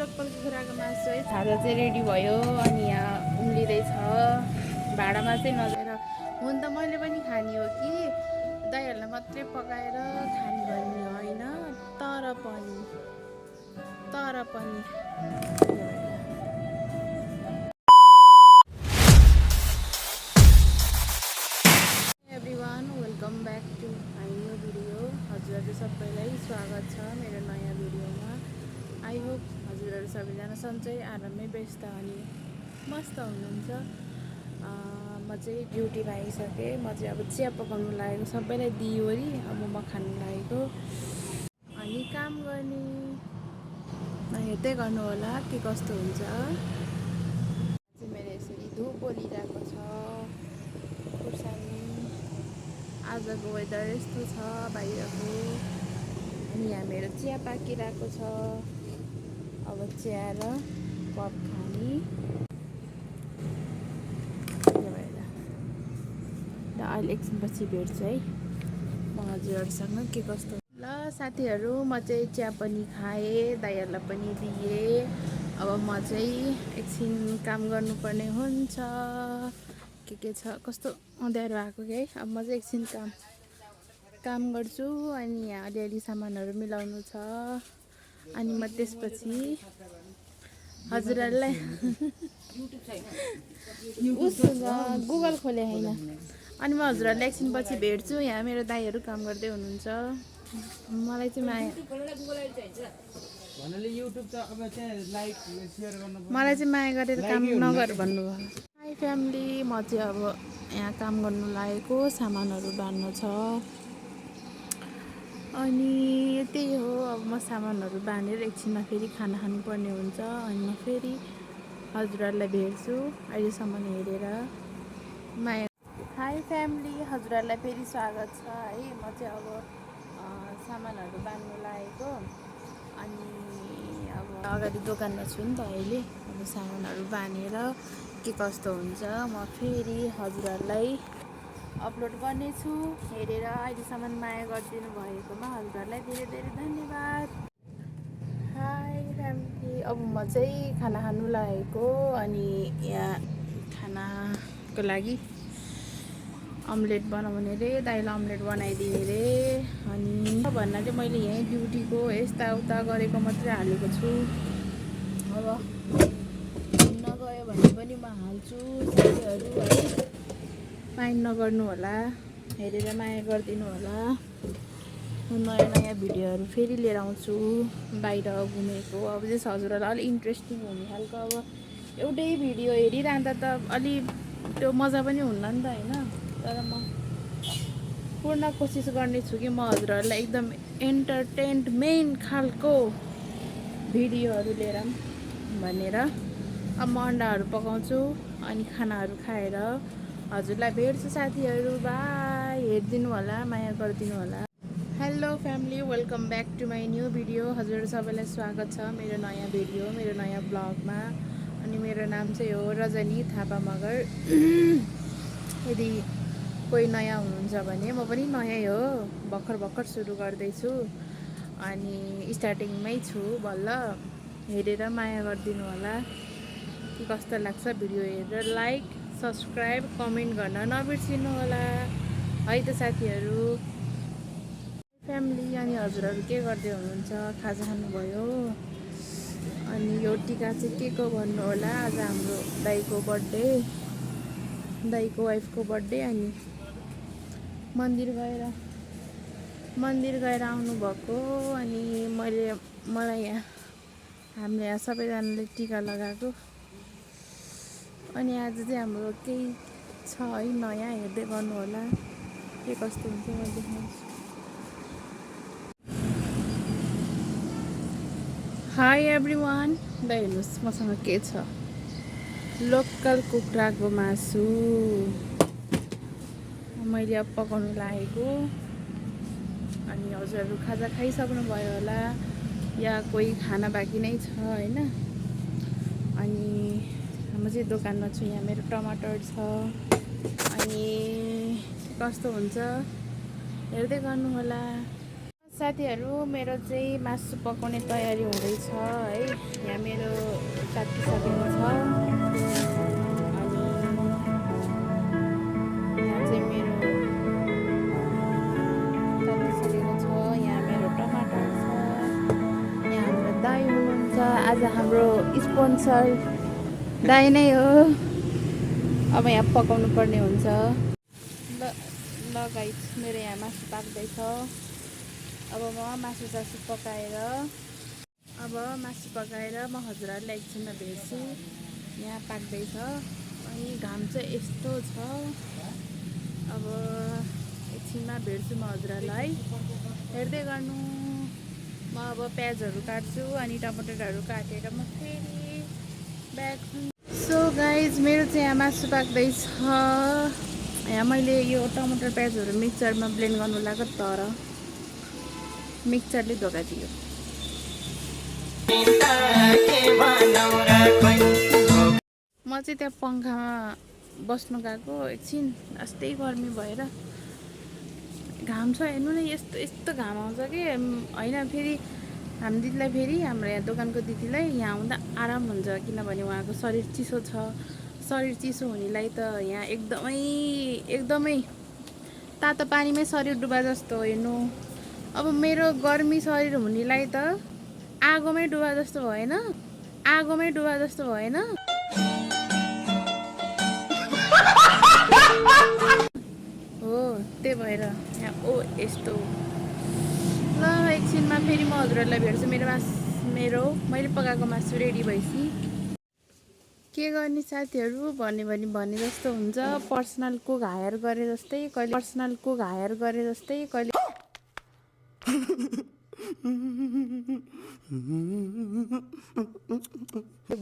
Local कुखुराको मासु है खाजा चाहिँ रेडी भयो अनि यहाँ उम्लिँदैछ भाँडामा चाहिँ नजाएर हुन त मैले पनि खाने हो कि दाइहरूलाई मात्रै पकाएर खाने भन्ने होइन तर पनि everyone welcome back to my new video. हजुरहरू सबैलाई स्वागत छ मेरो नयाँ भिडियोमा। आई होप हजुरहरू सबैजना सन्चै आरामै व्यस्त अनि मस्त हुनुहुन्छ। म चाहिँ ड्युटीमा आइसकेँ। म चाहिँ अब चिया पकाउनु लागेको, सबैलाई दिइवरी अब म खानु लागेको अनि काम गर्ने हेर्दै गर्नु होला के कस्तो हुन्छ। चाहिँ मेरो यसरी धुप बोलिरहेको छ खुर्सानी। आजको वेदर यस्तो छ बाहिरको अनि यहाँ मेरो चिया पाकिरहेको छ। अब चिया र कप खाने भएर अहिले एकछिनपछि भेट्छु है म हजुरहरूसँग के कस्तो। ल साथीहरू, म चाहिँ चिया पनि खाएँ, दाइहरूलाई पनि दिएँ। अब म चाहिँ एकछिन काम गर्नुपर्ने हुन्छ। के छ कस्तो अँध्यारो आएको कि है। अब म चाहिँ एकछिन काम गर्छु अनि यहाँ अलिअलि सामानहरू मिलाउनु छ अनि म त्यसपछि हजुरहरूलाई गुगल खोले होइन अनि म हजुरहरूलाई एकछिनपछि भेट्छु। यहाँ मेरो दाइहरू काम गर्दै हुनुहुन्छ। मलाई चाहिँ माया गरेर काम नगर भन्नुभयो। हाई फ्यामिली, म चाहिँ अब यहाँ काम गर्नु लागेको, सामानहरू बाँड्नु छ अनि त्यही हो। अब म सामानहरू बाँडेर एकछिनमा फेरि खाना खानुपर्ने हुन्छ अनि म फेरि हजुरहरूलाई भेट्छु। अहिलेसम्म हेरेर माया। हाई फ्यामिली, हजुरहरूलाई फेरि स्वागत छ है। म चाहिँ अब सामानहरू बाँड्नु लागेको अनि अब अगाडि दोकानमा छु नि त अहिले। अब सामानहरू बाँधेर के कस्तो हुन्छ म फेरि हजुरहरूलाई अपलोड गर्नेछु। हेरेर अहिलेसम्म माया गरिदिनु भएकोमा हजुरहरूलाई धेरै धेरै धन्यवाद। हाई फ्यामिली, अब म चाहिँ खाना खानु लागेको अनि यहाँ खानाको लागि अम्लेट बनाउने रे, दाइलाई अम्लेट बनाइदिने रे। अनि भन्नाले मैले यहीँ ड्युटीको यस्ताउता गरेको मात्रै हालेको छु। अब नगयो भने पनि म हाल्छु साथीहरू है। माइन्ड नगर्नु होला, हेरेर माया गरिदिनु होला। नयाँ नयाँ भिडियोहरू फेरि लिएर आउँछु बाहिर घुमेको। अब चाहिँ हजुरहरूलाई अलिक इन्ट्रेस्टिङ हुने खालको। अब एउटै भिडियो हेरिरहँदा त अलि त्यो मजा पनि हुन्न नि त होइन। तर म पूर्ण कोसिस गर्नेछु कि म हजुरहरूलाई एकदम एन्टरटेनमेन्ट खालको भिडियोहरू लिएर भनेर। अब म अन्डाहरू पकाउँछु अनि खानाहरू खाएर हजुरलाई भेट्छु साथीहरू। बाई, हेरिदिनु होला, माया गरिदिनु होला। Hello family, welcome back to my new video. हजुरहरू सबैलाई स्वागत छ मेरो नयाँ भिडियो, मेरो नयाँ ब्लगमा। अनि मेरो नाम चाहिँ हो रजनी थापा मगर। यदि कोही नयाँ हुनुहुन्छ भने म पनि नयाँ हो, भर्खर सुरु गर्दैछु अनि स्टार्टिङमै छु बल्ल। हेरेर माया गरिदिनु होला। के कस्तो लाग्छ भिडियो हेरेर लाइक सब्सक्राइब कमेन्ट गर्न नबिर्सिनु होला है त साथीहरू। फ्यामिली, अनि हजुरहरू के गर्दै हुनुहुन्छ? खाजा खानुभयो? अनि यो टिका चाहिँ के को भन्नु होला। आज हाम्रो दाइको बर्थडे, दाइको वाइफको बर्थडे अनि मन्दिर गएर आउनुभएको। अनि मलाई यहाँ हामीले यहाँ सबैजनाले टिका लगाएको अनि आज चाहिँ हाम्रो केही छ है नयाँ, हेर्दै गर्नु होला के कस्तो हुन्छ म देखाउँछु। हाई एभ्रिवान, ल हेर्नुहोस् मसँग के छ। लोकल कुखुराको मासु मैले अब पकाउनु लागेको अनि हजुरहरू खाजा खाइसक्नु भयो होला या कोही खाना बाँकी नै छ होइन। अनि म चाहिँ दोकानमा छु। यहाँ मेरो टमाटर छ अनि कस्तो हुन्छ हेर्दै गर्नु होला। साथीहरू, मेरो चाहिँ मासु पकाउने तयारी हुँदैछ है। यहाँ मेरो काटिसकेको छ। अनि यहाँ चाहिँ मेरो काटिसकेको छ। यहाँ मेरो टमाटर छ। यहाँ हाम्रो दाई हुनुहुन्छ। आज हाम्रो स्पोन्सर दाई नै हो। अब यहाँ पकाउनु पर्ने हुन्छ। ल गाइस, मेरो यहाँ मासु पाक्दैछ। अब म मासु पकाएर म हजुरहरूलाई एकछिनमा भेट्छु। यहाँ पाक्दैछ। अनि घाम चाहिँ यस्तो छ। अब एकछिनमा भेट्छु म हजुरहरूलाई। हेर्दै गर्नु। म अब प्याजहरू काट्छु अनि टमाटरहरू काटेर म फेरि ब्याक। सो गाइज, मेरो चाहिँ यहाँ मासु पाक्दैछ। यहाँ मैले यो टमाटर प्याजहरू मिक्सरमा ब्लेन्ड गर्नु लाग्यो तर मिक्सरले धोका दियो। म चाहिँ त्यहाँ पङ्खामा बस्नु गएको एकछिन। यस्तै गर्मी भएर घाम छ हेर्नु न। यस्तो घाम आउँछ कि होइन। फेरि हाम्रो दिदीलाई हाम्रो यहाँ दोकानको दिदीलाई यहाँ आउँदा आराम हुन्छ किनभने उहाँको शरीर चिसो छ। शरीर चिसो हुनेलाई त यहाँ एकदमै तातो पानीमै शरीर डुबा जस्तो हो हेर्नु। अब मेरो गर्मी शरीर हुनेलाई त आगोमै डुबा जस्तो भएन। हो त्यही भएर यहाँ यस्तो। ल एकछिनमा फेरि म हजुरहरूलाई भेट्छु। मैले पकाएको मासु रेडी भएपछि के गर्ने साथीहरू भने जस्तो हुन्छ। पर्सनलको हायर गरे जस्तै कहिले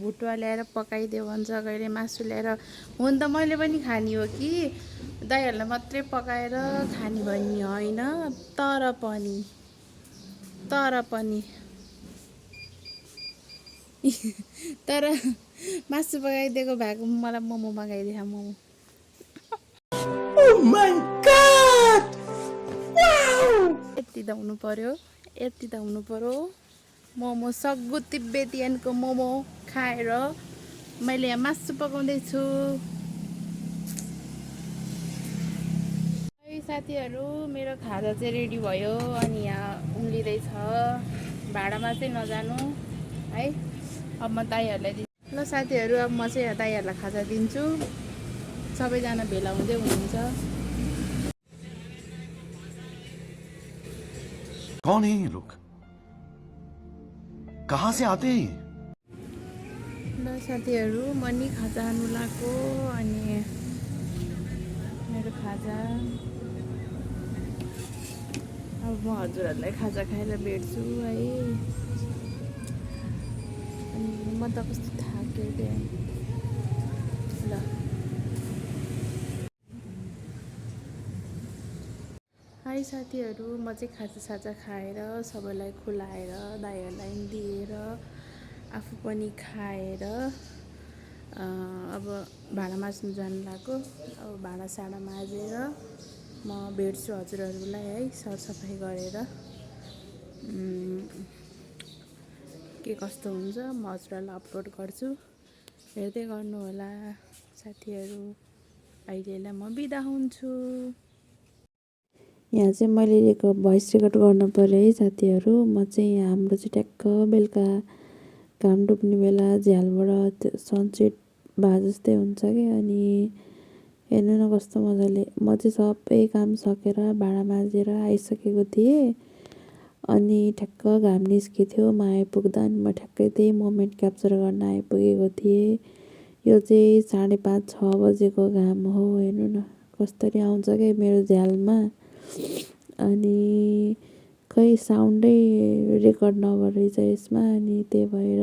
भुटुवा ल्याएर पकाइदेऊ भन्छ, कहिले मासु ल्याएर। हुन त मैले पनि खाने हो कि दाइहरूलाई मात्रै पकाएर खाने भन्ने होइन। तर पनि तर मासु पकाइदिएको भएको मलाई मोमो मगाइदिए। मोमो यति त हुनु पर्यो। मोमो सग्गु तिब्बतियनको मोमो खाएर मैले यहाँ मासु पकाउँदैछु। साथीहरू, मेरो खाजा चाहिँ रेडी भयो। अनि यहाँ उम्लिँदैछ। भाँडामा चाहिँ नजानु है। अब म दाइहरूलाई दिन्छु। ल साथीहरू, अब म चाहिँ दाइहरूलाई खाजा दिन्छु। सबैजना भेला हुँदै हुनुहुन्छ। कौन है ये लोग? कहाँ से आते हैं? ल साथीहरू, म नि खाजा खानु लाग्यो। अनि मेरो खाजा अब म हजुरहरूलाई खाजा खाएर भेट्छु है। अनि म त कस्तो थाकेँ क्या। ल हाई साथीहरू, म चाहिँ खाजा खाएर सबैलाई खुलाएर दाइहरूलाई दिएर आफू पनि खाएर अब भाँडा माझ्नु जानु लाग्यो। अब भाँडासाँडा माझेर म भेट्छु हजुरहरूलाई है। सरसफाइ गरेर के कस्तो हुन्छ म हजुरहरूलाई अपलोड गर्छु। हेर्दै गर्नु होला साथीहरू। अहिलेलाई म बिदा हुन्छु। यहाँ चाहिँ मैले भोइस रेकर्ड गर्नु पऱ्यो है साथीहरू। म चाहिँ यहाँ हाम्रो चाहिँ ट्याक्क बेलुका घाम डुब्ने बेला झ्यालबाट सनसेट भए जस्तै हुन्छ कि। अनि हेर्नु न कस्तो मजाले। म चाहिँ सबै काम सकेर भाँडा माझेर आइसकेको थिएँ। अनि ठ्याक्क घाम निस्केथ्यो म आइपुग्दा। अनि म ठ्याक्कै त्यही मोमेन्ट क्याप्चर गर्न आइपुगेको थिएँ। यो चाहिँ 5:30-6 बजेको घाम हो। हेर्नु न कसरी आउँछ क्या मेरो झ्यालमा। अनि खै साउन्डै रेकर्ड नगरेको रहेछ यसमा। अनि त्यही भएर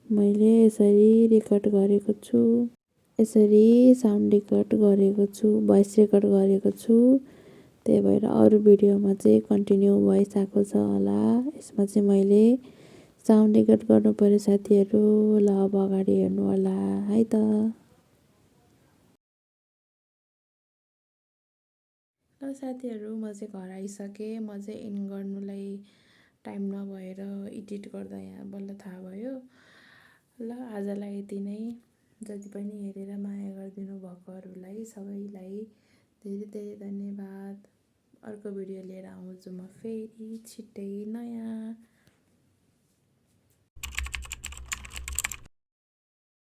मैले यसरी रेकर्ड गरेको छु। यसरी साउन्ड रेकर्ड गरेको छु, भोइस रेकर्ड गरेको छु। त्यही भएर अरू भिडियोमा चाहिँ कन्टिन्यू भोइस आएको छ होला। यसमा चाहिँ मैले साउन्ड रेकर्ड गर्नु पऱ्यो साथीहरू। ल अब अगाडि हेर्नु होला है त। ल साथीहरू, म चाहिँ घर आइसकेँ। म चाहिँ इन गर्नुलाई टाइम नभएर एडिट गर्दा यहाँ बल्ल थाहा भयो। ल आजलाई यति नै। जति पनि हेरेर माया गरिदिनु भएकोहरूलाई सबैलाई धेरै धेरै धन्यवाद। अर्को भिडियो लिएर आउँछु म फेरि छिट्टै नयाँ।